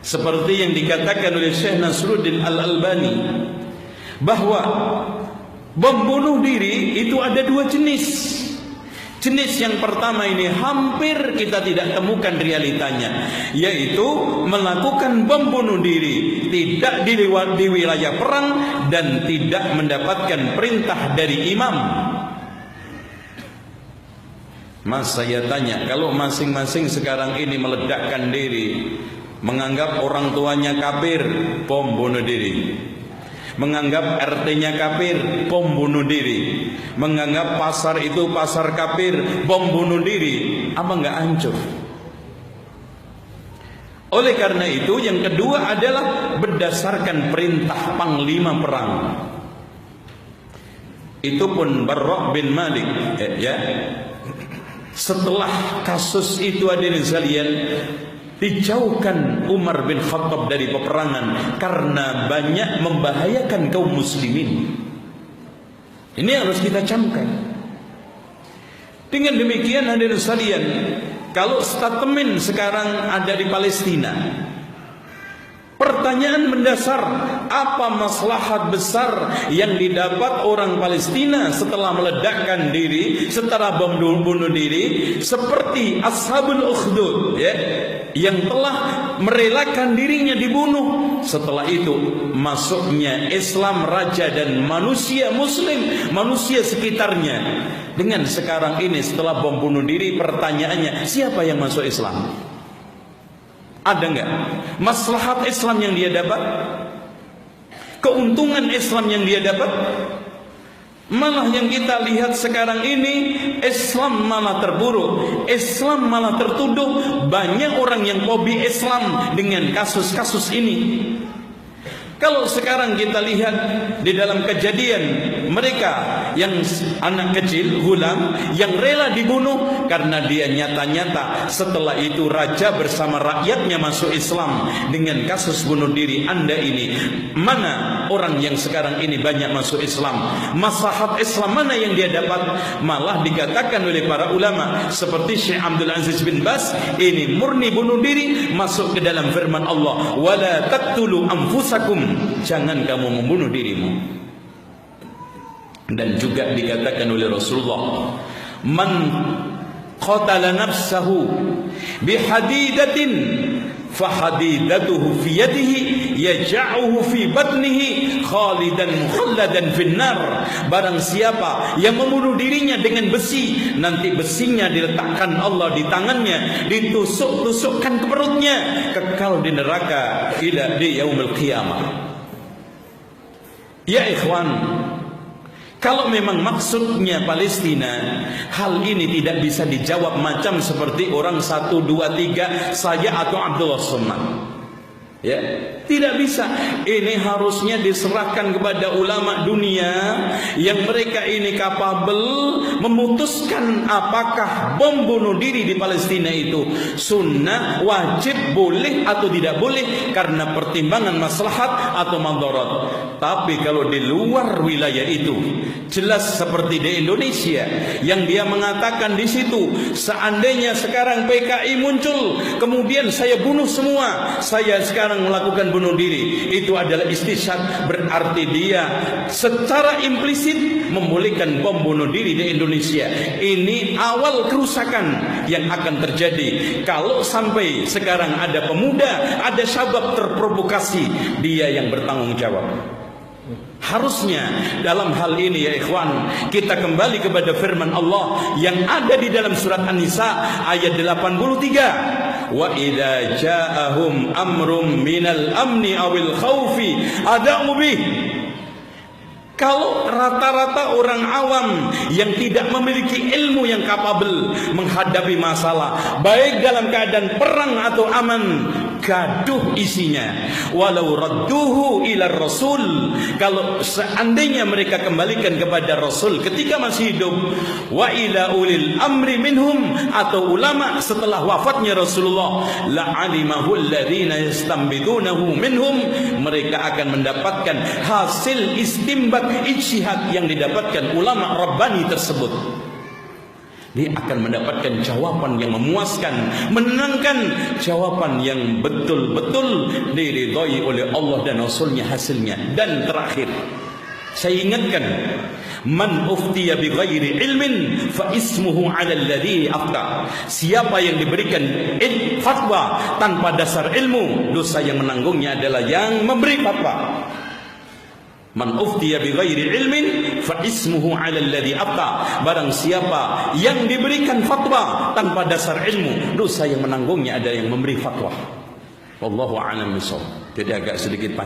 Seperti yang dikatakan oleh Syekh Nasruddin Al-Albani, bahwa bom bunuh diri itu ada dua jenis. Jenis yang pertama ini hampir kita tidak temukan realitanya, yaitu melakukan bom bunuh diri tidak di wilayah perang dan tidak mendapatkan perintah dari imam. Mas, saya tanya, kalau masing-masing sekarang ini meledakkan diri, menganggap orang tuanya kafir, bom bunuh diri. Menganggap RT-nya kafir, bom bunuh diri. Menganggap pasar itu pasar kafir, bom bunuh diri. Apa enggak hancur? Oleh karena itu, yang kedua adalah berdasarkan perintah panglima perang. Itu pun Barra' bin Malik, ya. Setelah kasus itu hadirin sekalian, dijauhkan Umar bin Khattab dari peperangan karena banyak membahayakan kaum muslimin. Ini harus kita camkan. Dengan demikian hadirin sekalian, kalau statement sekarang ada di Palestina, pertanyaan mendasar, apa maslahat besar yang didapat orang Palestina setelah meledakkan diri, setelah bom bunuh diri, seperti Ashabul Ukhdud, ya, yang telah merelakan dirinya dibunuh. Setelah itu masuknya Islam, raja dan manusia muslim, manusia sekitarnya. Dengan sekarang ini setelah bom bunuh diri, pertanyaannya, siapa yang masuk Islam? Ada enggak maslahat Islam yang dia dapat? Keuntungan Islam yang dia dapat? Malah yang kita lihat sekarang ini, Islam malah terburuk, Islam malah tertuduh. Banyak orang yang hobi Islam dengan kasus-kasus ini. Kalau sekarang kita lihat di dalam kejadian, mereka yang anak kecil, gulam, yang rela dibunuh karena dia nyata-nyata setelah itu raja bersama rakyatnya masuk Islam. Dengan kasus bunuh diri Anda ini, mana orang yang sekarang ini banyak masuk Islam? Maslahat Islam mana yang dia dapat? Malah dikatakan oleh para ulama seperti Syekh Abdul Aziz bin Baz, ini murni bunuh diri, masuk ke dalam firman Allah, wala taqtulu anfusakum, jangan kamu membunuh dirimu. Dan juga dikatakan oleh Rasulullah, man qatala nafsahu bihadidatin fahadidatuhu fi yadihi yaj'uhu fi batnihi khalidan mukhalladan finnar. Barang siapa yang membunuh dirinya dengan besi, nanti besinya diletakkan Allah di tangannya, ditusuk-tusukkan ke perutnya, kekal di neraka ila di yaumil qiyamah. Ya ikhwan, kalau memang maksudnya Palestina, hal ini tidak bisa dijawab macam seperti orang 1, 2, 3, saya atau Abdullah Somad. Ya, tidak bisa. Ini harusnya diserahkan kepada ulama dunia yang mereka ini kapabel memutuskan apakah bom bunuh diri di Palestina itu sunnah, wajib, boleh atau tidak boleh karena pertimbangan maslahat atau madarat. Tapi kalau di luar wilayah itu, jelas seperti di Indonesia yang dia mengatakan di situ, seandainya sekarang PKI muncul, kemudian saya bunuh semua, saya sekarang melakukan bunuh diri, itu adalah istisyhad, berarti dia secara implisit membolehkan bom bunuh diri di Indonesia. Ini awal kerusakan yang akan terjadi kalau sampai sekarang ada pemuda, ada syabab terprovokasi, dia yang bertanggung jawab. Harusnya dalam hal ini ya ikhwan, kita kembali kepada firman Allah yang ada di dalam surat An-Nisa ayat 83. Wa idza ja'ahum amrum minal amni awil khaufi ada'u bih. Kalau rata-rata orang awam yang tidak memiliki ilmu yang kapabel menghadapi masalah, baik dalam keadaan perang atau aman, gaduh isinya. Walau radduhu ila rasul, kalau seandainya mereka kembalikan kepada Rasul ketika masih hidup, wa ila ulil amri minhum, atau ulama setelah wafatnya Rasulullah, la'alimahu alladhina yastanbidunahu minhum, mereka akan mendapatkan hasil istimbat ijtihad yang didapatkan ulama Rabbani tersebut. dia akan mendapatkan jawaban yang memuaskan, menenangkan, jawaban yang betul-betul diridhai oleh Allah dan Rasulnya hasilnya. Dan terakhir, saya ingatkan, man uftiya bighairi ilmin fa ismuhu 'ala alladhi afta. Siapa yang diberikan fatwa tanpa dasar ilmu, dosa yang menanggungnya adalah yang memberi fatwa. Man uftiya bighairi ilmin fa ismuhu 'ala alladhi afta. Barang siapa yang diberikan fatwa tanpa dasar ilmu, dosa yang menanggungnya adalah yang memberi fatwa. Wallahu a'lam bishawab. Jadi agak sedikit